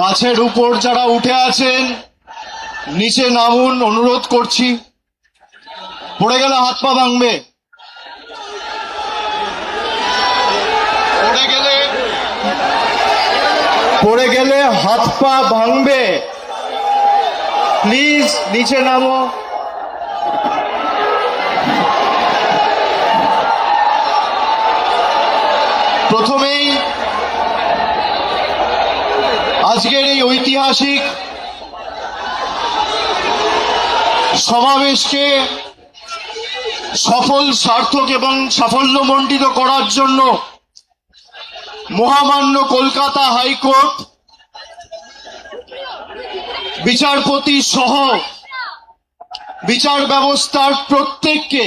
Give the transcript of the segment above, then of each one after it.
গাছের উপর যারা উঠে আছেন নিচে নামুন, অনুরোধ করছি। পড়ে গেলে হাত পা ভাঙবে, পড়ে গেলে হাত পা ভাঙবে। প্লিজ নিচে নামো। প্রথমেই আজকের এই ঐতিহাসিক সমাবেশকে সফল, সার্থক এবং সাফল্যমণ্ডিত করার জন্য মহামান্য কলকাতা হাইকোর্ট বিচারপতি সহ বিচার ব্যবস্থার প্রত্যেককে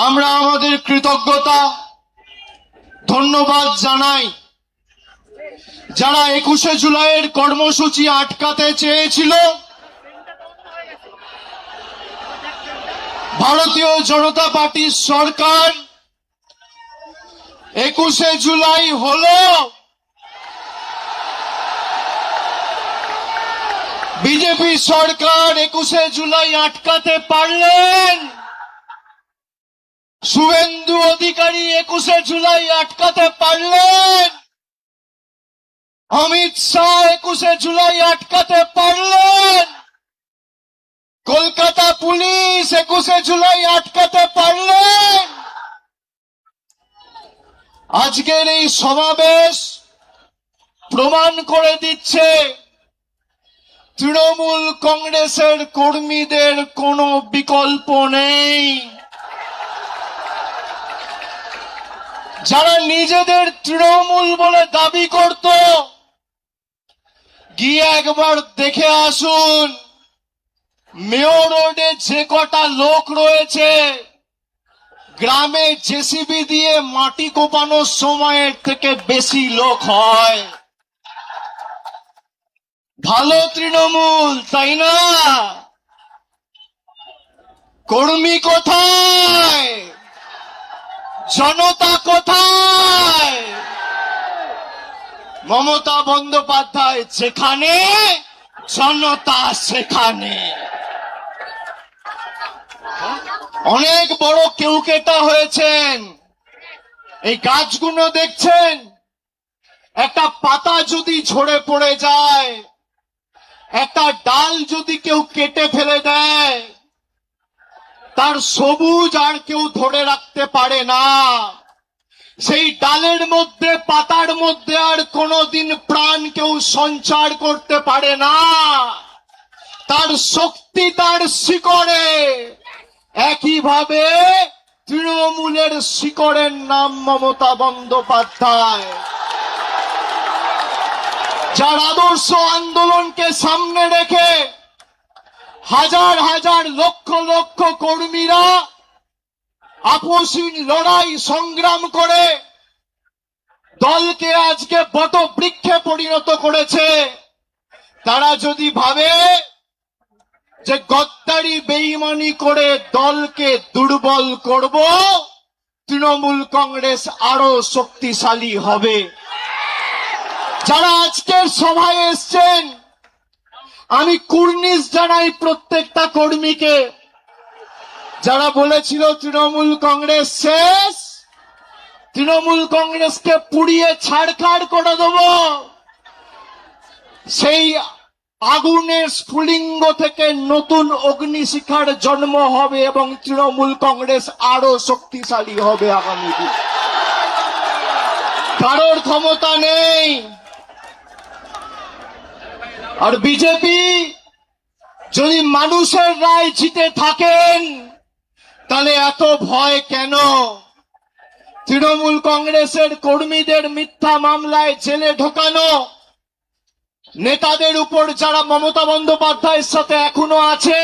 আমরা আমাদের কৃতজ্ঞতা ধন্যবাদ জানাই। যারা 21শে জুলাইয়ের কর্মসূচি আটকাতে চেয়েছিল, ভারতীয় জনতা পার্টির সরকার 21শে জুলাই হলো, বিজেপি সরকার 21শে জুলাই আটকাতে পারলেন, শুভেন্দু অধিকারী 21শে জুলাই আটকাতে পারলেন, অমিত শাহ 21শে জুলাই আটকাতে পারলেন, কলকাতা পুলিশ 21শে জুলাই আটকাতে পারলেন। আজকের এই সমাবেশ প্রমাণ করে দিচ্ছে তৃণমূল কংগ্রেসের কর্মীদের কোনো বিকল্প নেই। যারা নিজেদের তৃণমূল বলে দাবি করত, গিয়ে একবার দেখে আসুন মেয়র রোডে যে কটা লোক রয়েছে, গ্রামে জেসিবি দিয়ে মাটি কোপানোর সময়ের থেকে বেশি লোক হয়। ভালো তৃণমূল, তাই না? কর্মী কোথায়? জনতা কোথায়? মমতা বন্দ্যোপাধ্যায় যেখানে, জনতা সেখানে। অনেক বড় কেউকেটা হয়েছেন। এই গাছগুলো দেখছেন, একটা পাতা যদি ঝরে পড়ে যায়, একটা ডাল যদি কেউ কেটে ফেলে দেয়, তার সবুজ আর কেউ ধরে রাখতে পারে না। সেই ডালের মধ্যে, পাতার মধ্যে আর কোনোদিন প্রাণ কেউ সঞ্চার করতে পারে না। তার শক্তি তার শিকড়ে। একইভাবে তৃণমূলের শিকড়ের নাম মমতা বন্দ্যোপাধ্যায়, যার আদর্শ আন্দোলনকে সামনে রেখে হাজার হাজার লক্ষ লক্ষ কর্মীরা আপসহীন লড়াই সংগ্রাম করে দলকে আজকে বটবৃক্ষে পরিণত করেছে। তারা যদি ভাবে যে গদ্দারি বেঈমানি করে দলকে দুর্বল করব, তৃণমূল কংগ্রেস আরো শক্তিশালী হবে। যারা আজকের সভায় এসছেন, আমি কুর্নিশ জানাই প্রত্যেকটা কর্মীকে। যারা বলেছিল তৃণমূল কংগ্রেস শেষ, তৃণমূল কংগ্রেসকে পুড়িয়ে ছাড়খাড় করে দেব, সেই আগুনের স্ফুলিঙ্গ থেকে নতুন অগ্নিশিখার জন্ম হবে এবং তৃণমূল কংগ্রেস আরো শক্তিশালী হবে আগামী দিন। কারোর ক্ষমতা নেই। আর বিজেপি যদি মানুষের রায় জিতে থাকেন, তাহলে এত ভয় কেন? তৃণমূল কংগ্রেসের কর্মীদের মিথ্যা মামলায় জেলে ঢোকানো, নেতাদের উপর যারা মমতা বন্দ্যোপাধ্যায়ের সাথে এখনো আছে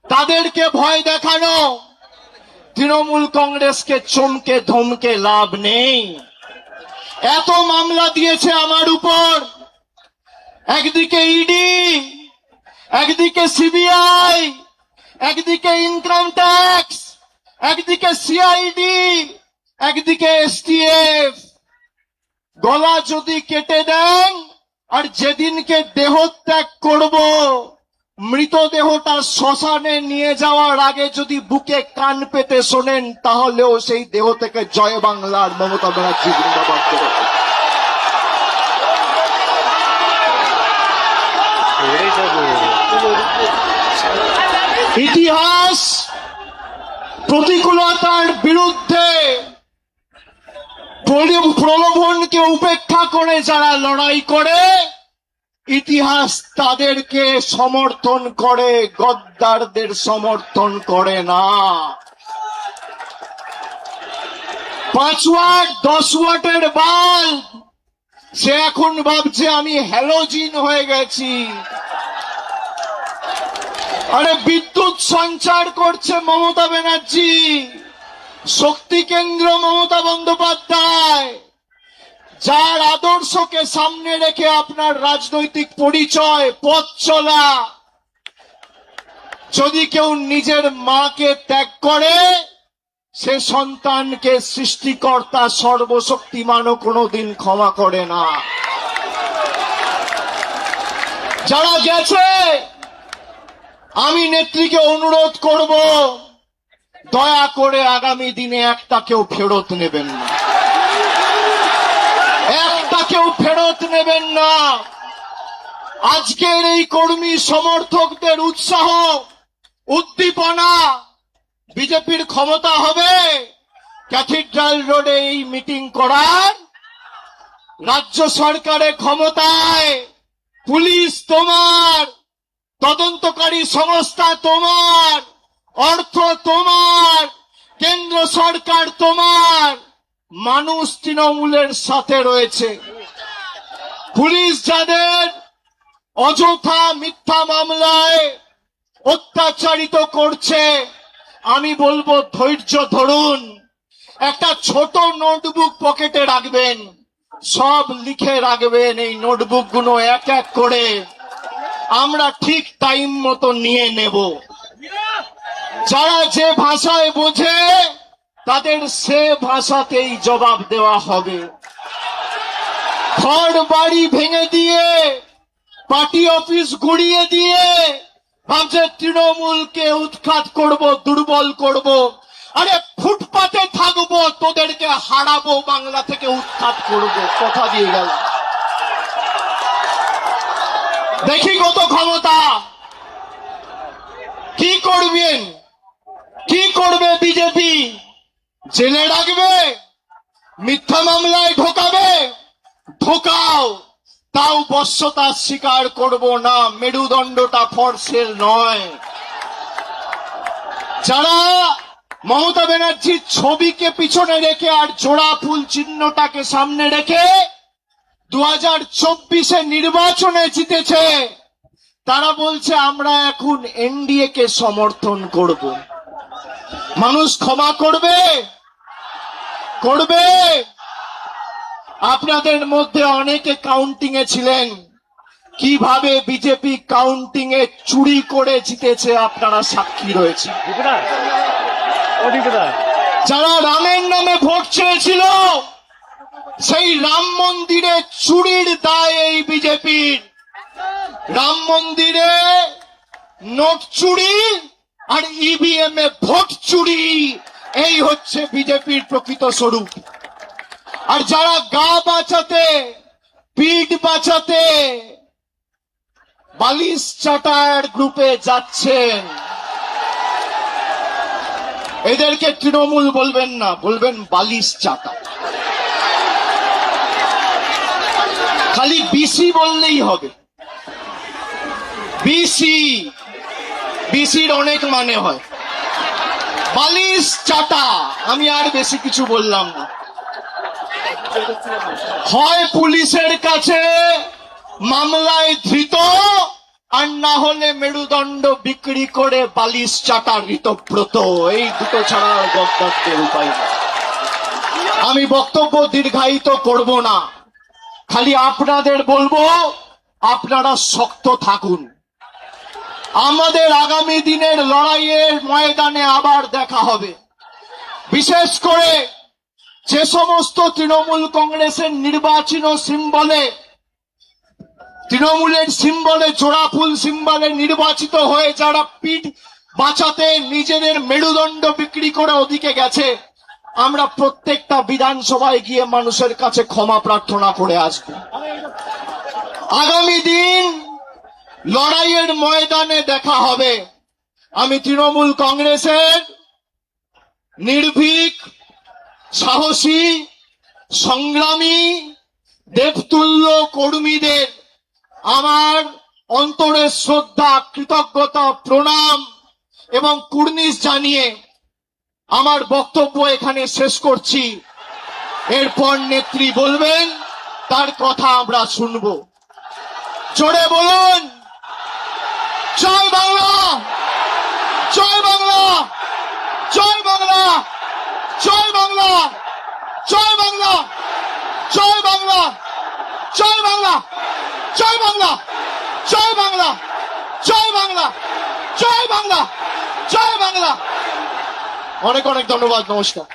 তাদেরকে ভয় দেখানো, তৃণমূল কংগ্রেসকে চমকে ধমকে লাভ নেই। এত মামলা দিয়েছে আমার উপর, একদিকে ইডি, একদিকে সিবিআই, একদিকে ইনকাম ট্যাক্স, একদিকে সিআইডি, একদিকে এসটিএফ। গলা যদি কেটে দেন আর যেদিনকে দেহত্যাগ করব মৃতদেহটা শ্মশানে নিয়ে যাওয়ার আগে যদি বুকে কান পেতে শোনেন তাহলেও সেই দেহ থেকে জয় বাংলার মমতা ব্যানার্জি জিন্দাবাদ করে। ইতিহাস প্রতিকূলতার বিরুদ্ধে প্রলোভনকে উপেক্ষা করে যারা লড়াই করে ইতিহাস তাদেরকে সমর্থন করে, গদ্দারদের সমর্থন করে না। 5 ওয়াট 10 ওয়াটের বাল্ব সে এখন ভাবছে আমি হ্যালোজিন হয়ে গেছি। আরে বিদ্যুৎ সঞ্চার করছে মমতা ব্যানার্জি, শক্তি কেন্দ্র মমতা বন্দ্যোপাধ্যায়, যার আদর্শকে সামনে রেখে আপনার রাজনৈতিক পরিচয় পথ চলা। যদি কেউ নিজের মাকে ত্যাগ করে সে সন্তানকে সৃষ্টিকর্তা সর্বশক্তিমানও কোনোদিন ক্ষমা করে না। যারা গেছে আমি নেত্রীকে অনুরোধ করব দয়া করে আগামী দিনে একটা কেউ ফেরত নেবেন না, একটা কেউ ফেরত নেবেন না। আজকের এই কর্মী সমর্থকদের উৎসাহ উদ্দীপনা, বিজেপির ক্ষমতা হবে ক্যাথিড্রাল রোডে এই মিটিং করার, রাজ্য সরকারের ক্ষমতায়, পুলিশ তোমার, তদন্তকারী সংস্থা তোমার, অর্থ তোমার, কেন্দ্র সরকার তোমার, মানুষ তৃণমূলের সাথে রয়েছে। পুলিশ যাদের অযথা মিথ্যা মামলায় অত্যাচারিত করছে আমি বলবো ধৈর্য ধরুন, একটা ছোট নোটবুক পকেটে রাখবেন, সব লিখে রাখবেন। এই নোটবুক গুলো এক এক করে আমরা ঠিক টাইম মতো নিয়ে নেব। যারা যে ভাষায় বোঝে তাদের সে ভাষাতেই জবাব দেওয়া হবে। ঘর বাড়ি ভেঙে দিয়ে, পার্টি অফিস গুড়িয়ে দিয়ে ভাবছে তৃণমূলকে উৎখাত করব, দুর্বল করব। আরে ফুটপাতে থাকবো, তোদেরকে হারাবো, বাংলা থেকে উৎখাত করব, কথা দিয়ে গেল। দেখি কত ক্ষমতা, কি করবেন, কি করবে বিজেপি? জেলে রাখবে, মিথ্যা মামলায় ঢোকাবে, ঢোকাও, তাও বশ্যতা স্বীকার করব না। মেরুদণ্ডটা ফর সেল নয়। যারা মমতা ব্যানার্জির ছবিকে পিছনে রেখে আর জোড়া ফুল চিহ্নটাকে সামনে রেখে 2024 নির্বাচনে জিতেছে, তারা বলছে আমরা এখন এনডিএ কে সমর্থন করব। মানুষ ক্ষমা করবে? করবে? আপনাদের মধ্যে অনেকে কাউন্টিং এ ছিলেন, কিভাবে বিজেপি কাউন্টিং এ চুরি করে জিতেছে আপনারা সাক্ষী রয়েছে। যারা রামের নামে ভোট চেয়েছিল সেই রাম মন্দিরে চুরির দায় এই বিজেপির। রাম মন্দিরে নোট চুরি আর ইভিএম এ ভোট চুরি, এই হচ্ছে বিজেপির প্রকৃত স্বরূপ। আর যারা গা বাঁচাতে, পিঠ বাঁচাতে বালিশ চাটার গ্রুপে যাচ্ছেন, এদেরকে তৃণমূল বলবেন না, বলবেন বালিশ চাটা। খালি বিসি বললেই হবে। বিসি, বিসির অনেক মানে হয়। বালিশ চাটা, আমি আর বেশি কিছু বললাম না। হয় পুলিশের কাছে মামলায় ধৃত, আর না হলে মেরুদণ্ড বিক্রি করে বালিশ চাটা ঋতব্রত। এই দুটো ছাড়া গদ্দারদের উপায় নেই। আমি বক্তব্য দীর্ঘায়িত করব না, খালি আপনাদের বলবো আপনারা শক্ত থাকুন। আমাদের আগামী দিনের লড়াইয়ের ময়দানে আবার দেখা হবে। বিশেষ করে যে সমস্ত তৃণমূল কংগ্রেসের নির্বাচন সিম্বলে, তৃণমূলের সিম্বলে, জোড়াফুল সিম্বলে নির্বাচিত হয়ে যারা পিঠ বাঁচাতে নিজেদের মেরুদণ্ড বিক্রি করে ওদিকে গেছে, আমরা প্রত্যেকটা বিধানসভায় গিয়ে মানুষের কাছে ক্ষমা প্রার্থনা করে আসব। আগামী দিন লড়াইয়ের ময়দানে দেখা হবে। আমি তৃণমূল কংগ্রেসের নির্ভীক, সাহসী, সংগ্রামী, দেবতুল্য কর্মীদের আমার অন্তরের শ্রদ্ধা, কৃতজ্ঞতা, প্রণাম এবং কুর্নিশ জানিয়ে আমার বক্তব্য এখানে শেষ করছি। এরপর নেত্রী বলবেন, তার কথা আমরা শুনবো। জোরে বলুন, জয় বাংলা, জয় বাংলা, জয় বাংলা, জয় বাংলা, জয় বাংলা, জয় বাংলা, জয় বাংলা, জয় বাংলা, জয় বাংলা, জয় বাংলা, জয় বাংলা, জয় বাংলা। অনেক অনেক ধন্যবাদ, নমস্কার।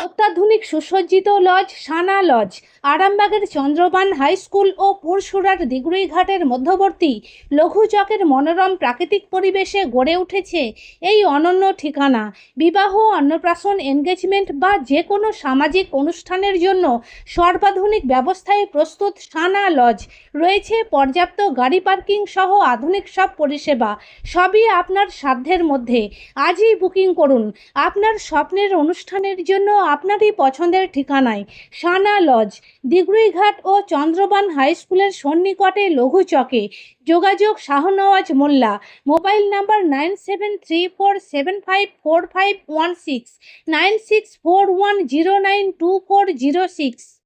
অত্যাধুনিক সুসজ্জিত লজ সানা লজ আরামবাগের চন্দ্রবান হাই স্কুল ও পুরসুরার দিগুড়িঘাটের মধ্যবর্তী লঘু চকের মনোরম প্রাকৃতিক পরিবেশে গড়ে উঠেছে এই অনন্য ঠিকানা। বিবাহ, অন্নপ্রাশন, এনগেজমেন্ট বা যে কোনো সামাজিক অনুষ্ঠানের জন্য সর্বাধুনিক ব্যবস্থায় প্রস্তুত সানা লজ। রয়েছে পর্যাপ্ত গাড়ি পার্কিং সহ আধুনিক সব পরিষেবা, সবই আপনার সাধ্যের মধ্যে। আজই বুকিং করুন আপনার স্বপ্নের অনুষ্ঠানের জন্য আপনারই পছন্দের ঠিকানায়। সানা লজ, দিগুড়িঘাট ও চন্দ্রবান হাই স্কুলের সন্নিকটে লঘু চকে। যোগাযোগ শাহনওয়াজ মোল্লা। Mobile number 9734754516, 9641092406।